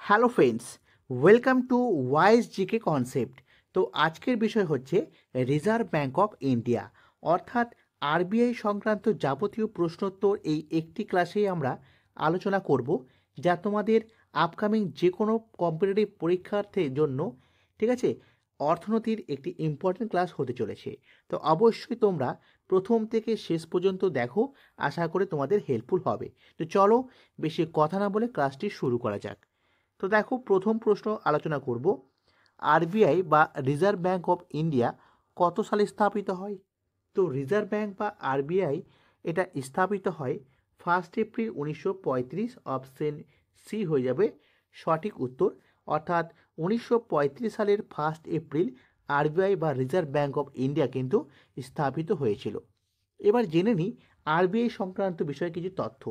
Hello friends, welcome to wise GK concept. তো আজকের বিষয় হচ্ছে রিজার্ভ ব্যাঙ্ক অফ ইন্ডিয়া, অর্থাৎ আরবিআই সংক্রান্ত যাবতীয় প্রশ্নোত্তর এই একটি ক্লাসেই আমরা আলোচনা করব, যা তোমাদের আপকামিং যে কোনো কম্পিটিটিভ পরীক্ষার্থীর জন্য, ঠিক আছে, অর্থনীতির একটি ইম্পর্টেন্ট ক্লাস হতে চলেছে। তো অবশ্যই তোমরা প্রথম থেকে শেষ পর্যন্ত দেখো, আশা করে তোমাদের হেল্পফুল হবে। তো চলো বেশি কথা না বলে ক্লাসটি শুরু করা যাক। তো দেখো, প্রথম প্রশ্ন আলোচনা করব, আরবিআই বা রিজার্ভ ব্যাঙ্ক অফ ইন্ডিয়া কত সালে স্থাপিত হয়? তো রিজার্ভ ব্যাঙ্ক বা আরবিআই এটা স্থাপিত হয় 1 এপ্রিল 1935। অপশন সি হয়ে যাবে সঠিক উত্তর, অর্থাৎ 1935 সালের 1 এপ্রিল আরবিআই বা রিজার্ভ ব্যাঙ্ক অফ ইন্ডিয়া কিন্তু স্থাপিত হয়েছিল। এবার জেনে নিই আরবিআই সংক্রান্ত বিষয়ে কিছু তথ্য।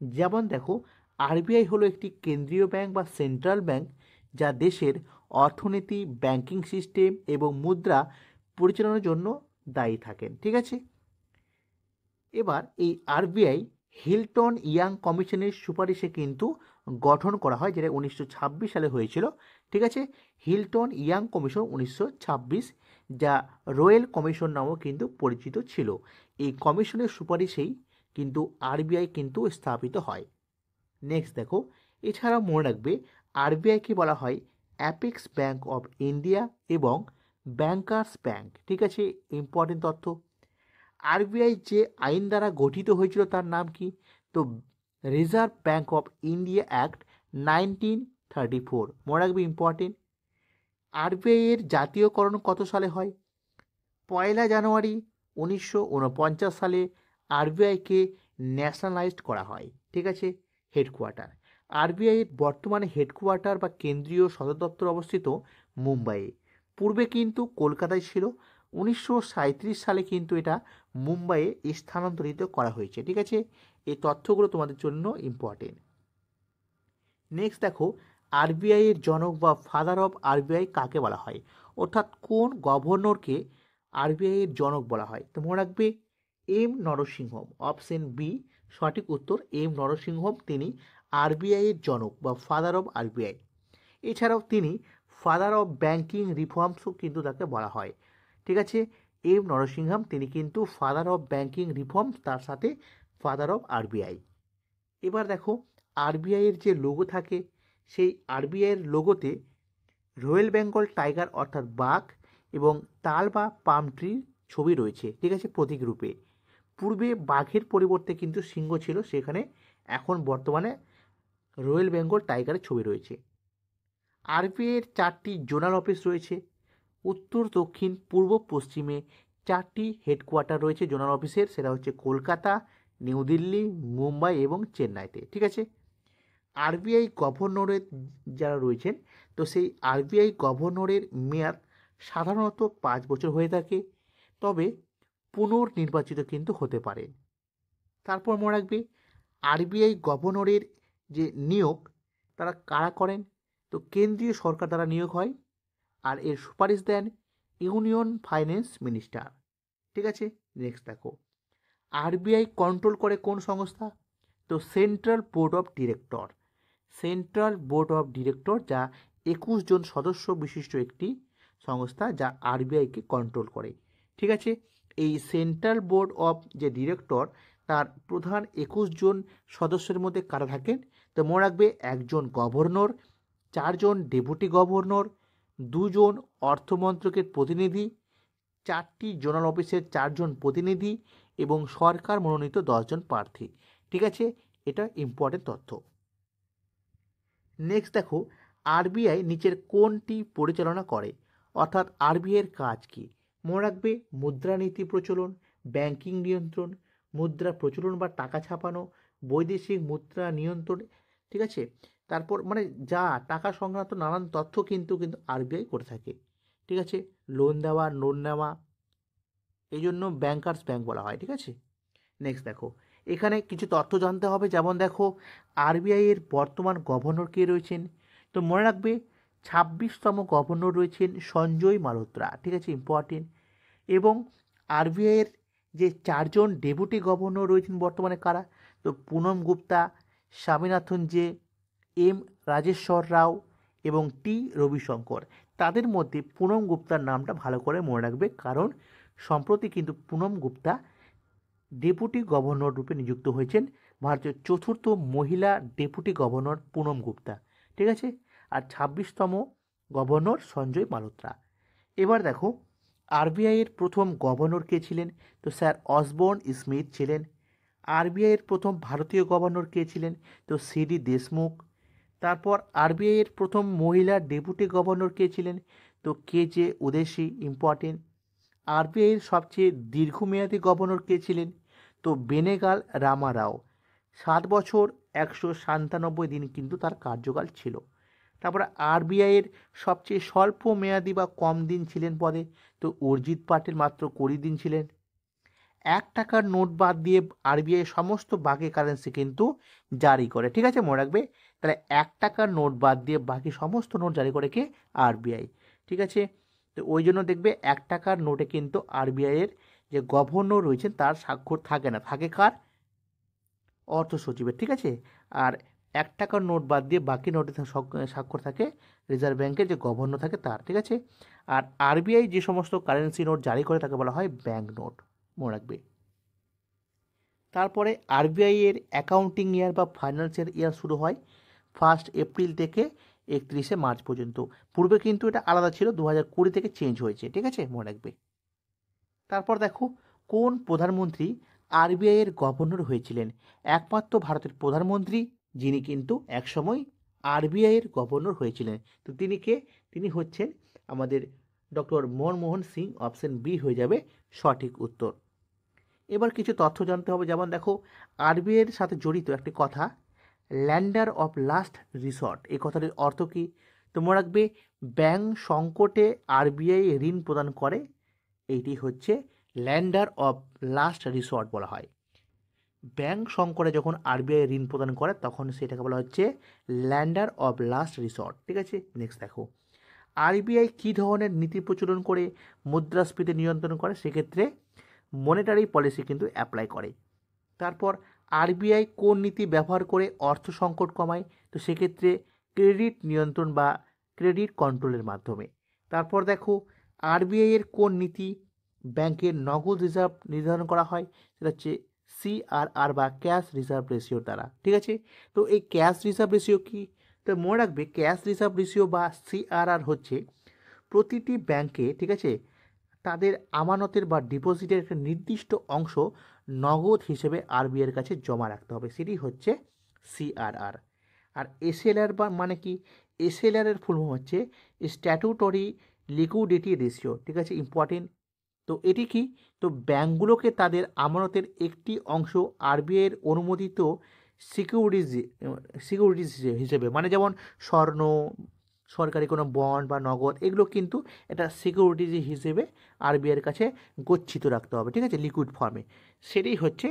যেমন দেখো, আরবিআই হলো একটি কেন্দ্রীয় ব্যাংক বা সেন্ট্রাল ব্যাংক, যা দেশের অর্থনীতি, ব্যাংকিং সিস্টেম এবং মুদ্রা পরিচালনার জন্য দায়ী থাকেন। ঠিক আছে, এবার এই আরবিআই হিলটন ইয়াং কমিশনের সুপারিশে কিন্তু গঠন করা হয়, যেটা 1926 সালে হয়েছিল। ঠিক আছে, হিলটন ইয়াং কমিশন 1926, যা রয়্যাল কমিশন নামেও কিন্তু পরিচিত ছিল। এই কমিশনের সুপারিশেই কিন্তু আরবিআই কিন্তু স্থাপিত হয়। নেক্সট দেখো, এছাড়াও মনে রাখবে আরবিআইকে বলা হয় অ্যাপেক্স ব্যাঙ্ক অফ ইন্ডিয়া এবং ব্যাংকার্স ব্যাঙ্ক। ঠিক আছে, ইম্পর্টেন্ট তথ্য। আরবিআই যে আইন দ্বারা গঠিত হয়েছিল তার নাম কি? তো reserve bank of India act 1934, মনে রাখবে, ইম্পর্টেন্ট। আরবিআই এর জাতীয়করণ কত সালে হয়? 1 জানুয়ারি 1949 সালে আরবিআইকে ন্যাশনালাইজড করা হয়। ঠিক আছে, হেডকোয়ার্টার, আরবিআই এর বর্তমানে হেডকোয়ার্টার বা কেন্দ্রীয় সদর দপ্তর অবস্থিত মুম্বাইয়ে। পূর্বে কিন্তু কলকাতায় ছিল। 1937 সালে কিন্তু এটা মুম্বাইয়ে স্থানান্তরিত করা হয়েছে। ঠিক আছে, এই তথ্যগুলো তোমাদের জন্য ইম্পর্টেন্ট। নেক্সট দেখো, আরবিআই এর জনক বা ফাদার অফ আরবিআই কাকে বলা হয়? অর্থাৎ কোন গভর্নরকে আরবিআই এর জনক বলা হয়? তো মনে রাখবে এম নরসিংহম। অপশন বি সঠিক উত্তর, এম নরসিংহম তিনি আরবিআই এর জনক বা ফাদার অফ আরবিআই। এছাড়াও তিনি ফাদার অফ ব্যাংকিং রিফর্মসও কিন্তু তাকে বলা হয়। ঠিক আছে, এম নরসিংহম তিনি কিন্তু ফাদার অফ ব্যাংকিং রিফর্মস, তার সাথে ফাদার অফ আরবিআই। এবার দেখো, আরবিআইয়ের যে লোগো থাকে, সেই আরবিআইয়ের লোগোতে রয়্যাল বেঙ্গল টাইগার অর্থাৎ বাঘ এবং তাল বা পাম ট্রির ছবি রয়েছে। ঠিক আছে, প্রতীক রূপে। পূর্বে বাঘের পরিবর্তে কিন্তু সিংহ ছিল, সেখানে এখন বর্তমানে রয়্যাল বেঙ্গল টাইগারের ছবি রয়েছে। আরবিআইয়ের 4টি জোনাল অফিস রয়েছে। উত্তর, দক্ষিণ, পূর্ব, পশ্চিমে 4টি হেডকোয়ার্টার রয়েছে জোনাল অফিসের, সেটা হচ্ছে কলকাতা, নিউ দিল্লি, মুম্বাই এবং চেন্নাইতে। ঠিক আছে, আরবিআই গভর্নরের যারা রয়েছেন, তো সেই আরবিআই গভর্নরের মেয়াদ সাধারণত 5 বছর হয়ে থাকে, তবে পুনর্নির্বাচিত কিন্তু হতে পারে। তারপর মনে রাখবে আরবিআই গভর্নরের যে নিয়োগ, তারা কারা করেন? তো কেন্দ্রীয় সরকার দ্বারা নিয়োগ হয়, আর এর সুপারিশ দেন ইউনিয়ন ফাইন্যান্স মিনিস্টার। ঠিক আছে, নেক্সট দেখো, আরবিআই কন্ট্রোল করে কোন সংস্থা? তো central board of director. Central board of director, যা 21 জন সদস্য বিশিষ্ট একটি সংস্থা, যা আরবিআইকে কন্ট্রোল করে। ঠিক আছে, এই সেন্ট্রাল বোর্ড অফ যে ডিরেক্টর, তার প্রধান 21 জন সদস্যের মধ্যে কারা থাকেন? তো মনে রাখবে একজন গভর্নর, 4জন ডেপুটি গভর্নর, 2জন অর্থমন্ত্রকের প্রতিনিধি, 4টি জোনাল অফিসের 4জন প্রতিনিধি এবং সরকার মনোনীত 10জন প্রার্থী। ঠিক আছে, এটা ইম্পর্টেন্ট তথ্য। নেক্সট দেখো, আরবিআই নিচের কোনটি পরিচালনা করে? অর্থাৎ আরবিআইয়ের কাজ কি? মনে রাখবে মুদ্রানীতি প্রচলন, ব্যাংকিং নিয়ন্ত্রণ, মুদ্রা প্রচলন বা টাকা ছাপানো, বৈদেশিক মুদ্রা নিয়ন্ত্রণ। ঠিক আছে, তারপর মানে যা টাকা সংক্রান্ত নানান তথ্য কিন্তু কিন্তু আরবিআই করে থাকে। ঠিক আছে, লোন দেওয়া, লোন নেওয়া, এই জন্য ব্যাংকার্স ব্যাংক বলা হয়। ঠিক আছে, নেক্সট দেখো, এখানে কিছু তথ্য জানতে হবে। যেমন দেখো, আরবিআই এর বর্তমান গভর্নর কে রয়েছেন? তো মনে রাখবে 26তম গভর্নর রয়েছেন সঞ্জয় মালহোত্রা। ঠিক আছে, ইম্পর্টেন্ট। এবং আরবিআই এর যে 4জন ডেপুটি গভর্নর রয়েছেন বর্তমানে কারা? তো পুনম গুপ্তা, স্বামীনাথন জে, এম রাজেশ্বর রাও এবং টি রবিশঙ্কর। তাদের মধ্যে পুনম গুপ্তার নামটা ভালো করে মনে রাখবে, কারণ সম্প্রতি কিন্তু পুনম গুপ্তা ডেপুটি গভর্নর রূপে নিযুক্ত হয়েছেন। ভারতের চতুর্থ মহিলা ডেপুটি গভর্নর পুনম গুপ্তা, ঠিক আছে। আর 26তম গভর্নর সঞ্জয় মালহোত্রা। এবার দেখো আরবিআই এর প্রথম গভর্নর কে ছিলেন? তো স্যার অসবর্ন স্মিথ ছিলেন। আরবিআই এর প্রথম ভারতীয় গভর্নর কে ছিলেন? তো সিডি দেশমুখ। তারপর আরবিআই এর প্রথম মহিলা ডেপুটি গভর্নর কে ছিলেন? তো কে জে উদেশি, ইম্পর্টেন্ট। আরবিআই এর সবচেয়ে দীর্ঘমেয়াদী গভর্নর কে ছিলেন? তো বেনেগাল রামারাও। 7 বছর 197 দিন কিন্তু তার কার্যকাল ছিল। তারপরে আরবিআই এর সবচেয়ে স্বল্প মেয়াদী বা কম দিন ছিলেন পদে? তো অরিজিৎ পাটিল, মাত্র 20 দিন ছিলেন। 1 টাকার নোট বাদ দিয়ে আরবিআই সমস্ত বাকি কারেন্সি কিন্তু জারি করে, ঠিক আছে, মনে রাখবে। তাহলে 1 টাকার নোট বাদ দিয়ে বাকি সমস্ত নোট জারি করে কে? আরবিআই, ঠিক আছে। তো ওই জন্য দেখবে 1 টাকার নোটে কিন্তু আরবিআই এর যে গভর্নর রয়েছেন তার স্বাক্ষর থাকে না, থাকে কার? অর্থ সচিবের, ঠিক আছে। আর 1 টাকার নোট বাদ দিয়ে বাকি নোটে স্বাক্ষর থাকে রিজার্ভ ব্যাংকের যে গভর্নর থাকে তার, ঠিক আছে। আর আরবিআই যে সমস্ত কারেন্সি নোট জারি করে তাকে বলা হয় ব্যাংক নোট, মনে রাখবে। তারপরে আরবিআই এর অ্যাকাউন্টিং ইয়ার বা ফাইন্যান্সিয়াল ইয়ার শুরু হয় 1 এপ্রিল থেকে 31 মার্চ পর্যন্ত। পূর্বে কিন্তু এটা আলাদা ছিল, 2020 থেকে চেঞ্জ হয়েছে, ঠিক আছে, মনে রাখবে। তারপর দেখো কোন প্রধানমন্ত্রী আরবিআই এর গভর্নর হয়েছিলেন? একমাত্র ভারতের প্রধানমন্ত্রী যিনি কিন্তু একসময় আরবিআই এর গভর্নর হয়েছিলেন। তো তিনি কে? তিনি হচ্ছেন আমাদের doctor Manmohan Singh. Option B হয়ে যাবে সঠিক উত্তর। এবার কিছু তথ্য জানতে হবে, যেমন দেখো আরবিআই এর সাথে জড়িত একটি কথা, ল্যান্ডার অফ লাস্ট রিসর্ট। এই কথাটির অর্থ কী? তো মনে রাখবে ব্যাংক সংকটে আরবিআই ঋণ প্রদান করে, এইটি হচ্ছে ল্যান্ডার অফ লাস্ট রিসর্ট বলা হয়। ব্যাংক সংকটে যখন আরবিআই ঋণ প্রদান করে তখন সেটাকে বলা হচ্ছে ল্যান্ডার অফ লাস্ট রিসর্ট, ঠিক আছে। নেক্সট দেখো আরবিআই কী ধরনের নীতি প্রচলন করে মুদ্রাস্ফীতি নিয়ন্ত্রণ করে? সেক্ষেত্রে মনিটারি পলিসি কিন্তু অ্যাপ্লাই করে। তারপর আরবিআই কোন নীতি ব্যবহার করে অর্থ সংকট কমায়? তো সেক্ষেত্রে ক্রেডিট নিয়ন্ত্রণ বা ক্রেডিট কন্ট্রোলের মাধ্যমে। তারপর দেখো আরবিআই এর কোন নীতি ব্যাংকের নগদ রিজার্ভ নির্ধারণ করা হয়? সেটা হচ্ছে সিআরআর বা ক্যাশ রিজার্ভ রেশিওর দ্বারা, ঠিক আছে। তো এই ক্যাশ রিজার্ভ রেশিও কি? তো মনে রাখবে ক্যাশ রিজার্ভ রেশিও বা সিআরআর হচ্ছে প্রতিটি ব্যাংকে, ঠিক আছে, তাদের আমানতের বা ডিপোজিটের একটা নির্দিষ্ট অংশ নগদ হিসেবে আরবিআইয়ের কাছে জমা রাখতে হবে, সেটি হচ্ছে সিআরআর। আর এসএলআর বা মানে কি? এসএলআর এর ফুল ফর্ম হচ্ছে স্ট্যাটুটরি লিকুইডিটি রেশিও, ঠিক আছে, ইম্পর্টেন্ট। তো এটি কি? তো ব্যাংকগুলোকে তাদের আমানতের একটি অংশ আরবিআইয়ের অনুমোদিত সিকিউরিটিজ সিকিউরিটিজ হিসেবে, মানে যেমন স্বর্ণ, সরকারি কোনো বন্ড বা নগদ, এগুলো কিন্তু এটা সিকিউরিটিজ হিসেবে আরবিআইয়ের কাছে গচ্ছিত রাখতে হবে, ঠিক আছে, লিকুইড ফর্মে। সেটাই হচ্ছে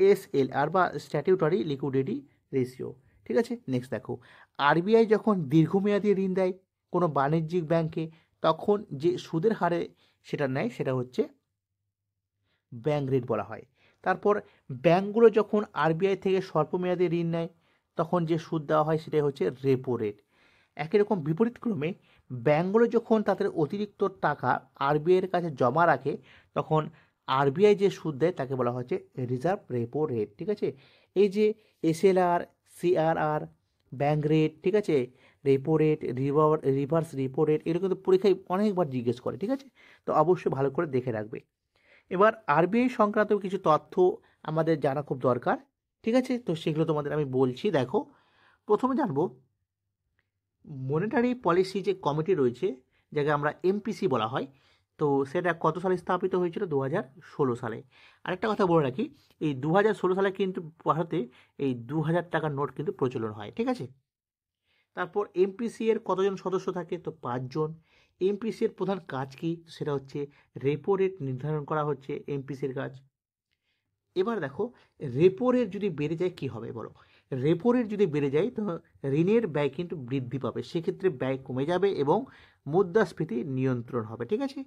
এসএলআর বা স্ট্যাটিউটারি লিকুইডিটি রেশিও, ঠিক আছে। নেক্সট দেখো আরবিআই যখন দীর্ঘমেয়াদী ঋণ দেয় কোনো বাণিজ্যিক ব্যাংকে তখন যে সুদের হারে সেটা নেয় সেটা হচ্ছে ব্যাংক রেট বলা হয়। তারপর ব্যাংকগুলো যখন আরবিআই থেকে স্বল্পমেয়াদী ঋণ নেয় তখন যে সুদ দেওয়া হয় সেটাই হচ্ছে রেপো রেট। একই রকম বিপরীতক্রমে ব্যাংকগুলো যখন তাদের অতিরিক্ত টাকা আরবিআইয়ের কাছে জমা রাখে তখন আরবিআই যে সুদ দেয় তাকে বলা হচ্ছে রিজার্ভ রেপো রেট, ঠিক আছে। এই যে এসএলআর, সিআরআর, ব্যাংক রেট, ঠিক আছে, repo rate, reverse repo rate, এগুলো কিন্তু পরীক্ষায় অনেকবার জিজ্ঞেস করে, ঠিক আছে। তো অবশ্যই ভালো করে দেখে রাখবে। এবার আরবিআই সংক্রান্ত কিছু তথ্য আমাদের জানা খুব দরকার, ঠিক আছে। তো সেগুলো তোমাদের আমি বলছি, দেখো প্রথমে জানবো মনিটারি পলিসি যে কমিটি রয়েছে যাকে আমরা এমপিসি বলা হয়, তো সেটা কত সালে স্থাপিত হয়েছিল? 2016 সালে। আরেকটা কথা বলে রাখি, এই 2016 সালে কিন্তু ভারতে এই 2000 টাকার নোট কিন্তু প্রচলন হয়, ঠিক আছে। তারপর এমপিসি এর কতজন সদস্য থাকে? তো 5 জন। এমপিসি এর প্রধান কাজ কি? সেটা হচ্ছে রেপো রেট নির্ধারণ করা হচ্ছে এমপিসির কাজ। এবার দেখো রেপো রেট যদি বেড়ে যায় কি হবে বলো? রেপো রেট যদি বেড়ে যায় তো ঋণের ব্যয় কিন্তু বৃদ্ধি পাবে, সেক্ষেত্রে ব্যয় কমে যাবে এবং মুদ্রাস্ফীতি নিয়ন্ত্রণ হবে, ঠিক আছে।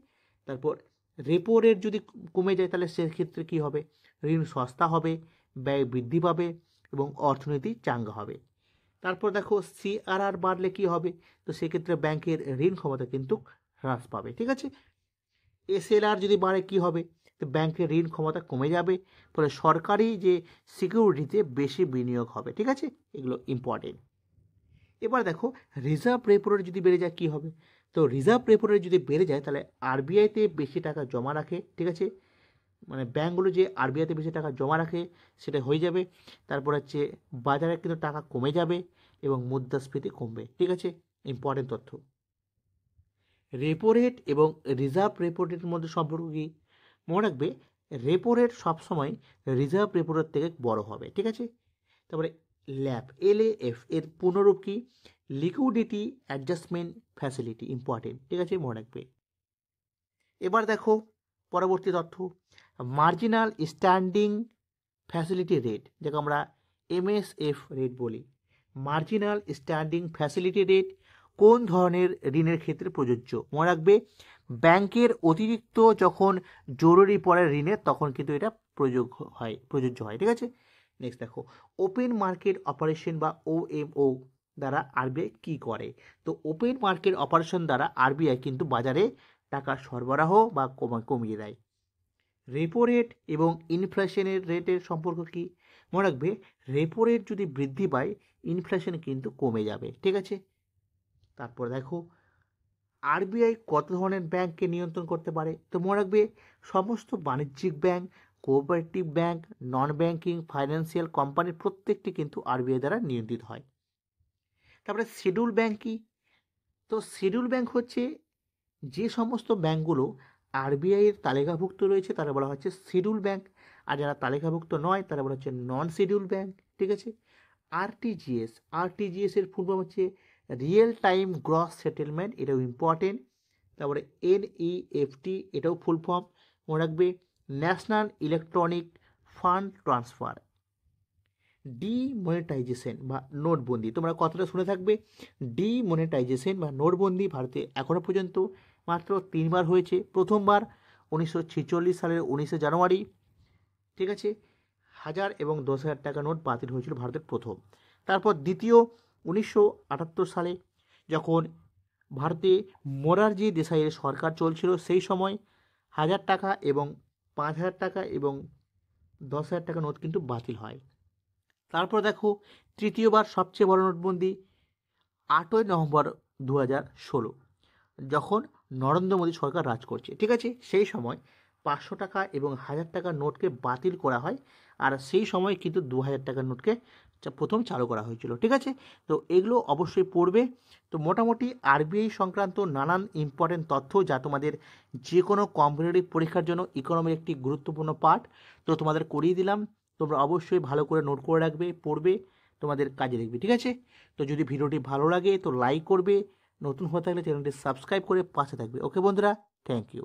তারপর রেপো রেট যদি কমে যায় তাহলে সেক্ষেত্রে কি হবে? ঋণ সস্তা হবে, ব্যয় বৃদ্ধি পাবে এবং অর্থনীতি চাঙ্গা হবে। তারপর দেখো সিআরআর বাড়লে কি হবে, তো সেক্ষেত্রে ব্যাংকের ঋণ ক্ষমতা কিন্তু হ্রাস পাবে। ঠিক আছে, এসএলআর যদি বাড়ে কি হবে, তো ব্যাংকের ঋণ ক্ষমতা কমে যাবে, ফলে সরকারি যে সিকিউরিটিতে বেশি বিনিয়োগ হবে। ঠিক আছে, এগুলো ইম্পর্টেন্ট। এবার দেখো রিজার্ভ রেপো রেট যদি বেড়ে যায় কী হবে, তো রিজার্ভ রেপো রেট যদি বেড়ে যায় তাহলে আরবিআইতে বেশি টাকা জমা রাখে। ঠিক আছে, মানে ব্যাঙ্কগুলো যে আরবিআইতে বেশি টাকা জমা রাখে সেটা হয়ে যাবে। তারপর হচ্ছে বাজারে কিন্তু টাকা কমে যাবে এবং মুদ্রাস্ফীতি কমবে। ঠিক আছে, ইম্পর্টেন্ট তথ্য। রেপো রেট এবং রিজার্ভ রেপো রেটের মধ্যে সম্পর্ক কী, মনে রাখবে রেপো রেট সবসময় রিজার্ভ রেপো রেট থেকে বড় হবে। ঠিক আছে, তারপরে ল্যাপ LAF এর পুনরূপ কি, লিকুইডিটি অ্যাডজাস্টমেন্ট ফ্যাসিলিটি, ইম্পর্টেন্ট। ঠিক আছে, মনে রাখবে। এবার দেখো পরবর্তী তথ্য, মার্জিনাল স্ট্যান্ডিং ফ্যাসিলিটি রেট, যাকে আমরা MSF রেট বলি। মার্জিনাল স্ট্যান্ডিং ফ্যাসিলিটি রেট কোন ধরনের ঋণের ক্ষেত্রে প্রযোজ্য, মনে রাখবে ব্যাংকের অতিরিক্ত যখন জরুরি পড়ে ঋণের তখন কিন্তু এটা প্রযোজ্য হয়। ঠিক আছে, নেক্সট দেখো ওপেন মার্কেট অপারেশন বা OMO দ্বারা আরবিআই কী করে, তো ওপেন মার্কেট অপারেশন দ্বারা আরবিআই কিন্তু বাজারে টাকা সরবরাহ বা কমিয়ে দেয়। রেপো রেট এবং ইনফ্লেশনের রেটের সম্পর্ক কি, মনে রাখবে রেপো রেট যদি বৃদ্ধি পায় ইনফ্লেশন কিন্তু কমে যাবে। ঠিক আছে, তারপর দেখো আরবিআই কত ধরনের ব্যাংককে নিয়ন্ত্রণ করতে পারে, তো মনে রাখবে সমস্ত বাণিজ্যিক bank, cooperative bank, non banking financial কোম্পানির প্রত্যেকটি কিন্তু আরবিআই দ্বারা নিয়ন্ত্রিত হয়। তারপরে শিডিউল ব্যাংক কি, তো শিডিউল ব্যাংক হচ্ছে যে সমস্ত ব্যাংকগুলো আরবিআইয়ের তালিকাভুক্ত রয়েছে তারা বলা হচ্ছে শিডিউল ব্যাংক, আর যারা তালিকাভুক্ত নয় তারা বলা হচ্ছে নন শিডিউল ব্যাংক। ঠিক আছে, আরটিজিএস এর ফুল ফর্ম হচ্ছে রিয়েল টাইম গ্রস সেটেলমেন্ট, এটাও ইম্পর্টেন্ট। তারপরে NEFT, এটাও ফুল ফর্ম মনে রাখবে national electronic fund transfer. Demonetisation বা নোটবন্দি, তোমরা কতটা শুনে থাকবে, ডিমনিটাইজেশন বা নোটবন্দি ভারতে এখনও পর্যন্ত মাত্র 3বার হয়েছে। প্রথমবার 1946 সালের 19শে জানুয়ারি। ঠিক আছে, 1000 এবং 10,000 টাকা নোট বাতিল হয়েছিল ভারতের প্রথম। তারপর দ্বিতীয় 1978 সালে, যখন ভারতে মোরারজি দেশাইয়ের সরকার চলছিল সেই সময় 1000 টাকা এবং 5000 টাকা এবং 10,000 টাকা নোট কিন্তু বাতিল হয়। তারপর দেখো তৃতীয়বার সবচেয়ে বড় নোটবন্দি 8ই নভেম্বর 2016, যখন নরেন্দ্র মোদী সরকার রাজ করছে। ঠিক আছে, সেই সময় 500 টাকা এবং 1000 টাকার নোটকে বাতিল করা হয়, আর সেই সময় কিন্তু 2000 টাকার নোটকে প্রথম চালু করা হয়েছিল। ঠিক আছে, তো এগুলো অবশ্যই পড়বে। তো মোটামুটি আরবিআই সংক্রান্ত নানান ইম্পর্টেন্ট তথ্য যা তোমাদের যে কোনো কম্পিটিটিভ পরীক্ষার জন্য ইকোনমির একটি গুরুত্বপূর্ণ পার্ট, তো তোমাদের করিয়ে দিলাম। তোমরা অবশ্যই ভালো করে নোট করে রাখবে, পড়বে, তোমাদের কাজে দেখবে। ঠিক আছে, তো যদি ভিডিওটি ভালো লাগে তো লাইক করবে, নতুন হয়ে থাকলে চ্যানেলটি সাবস্ক্রাইব করে পাশে থাকবে। ওকে বন্ধুরা, থ্যাংক ইউ।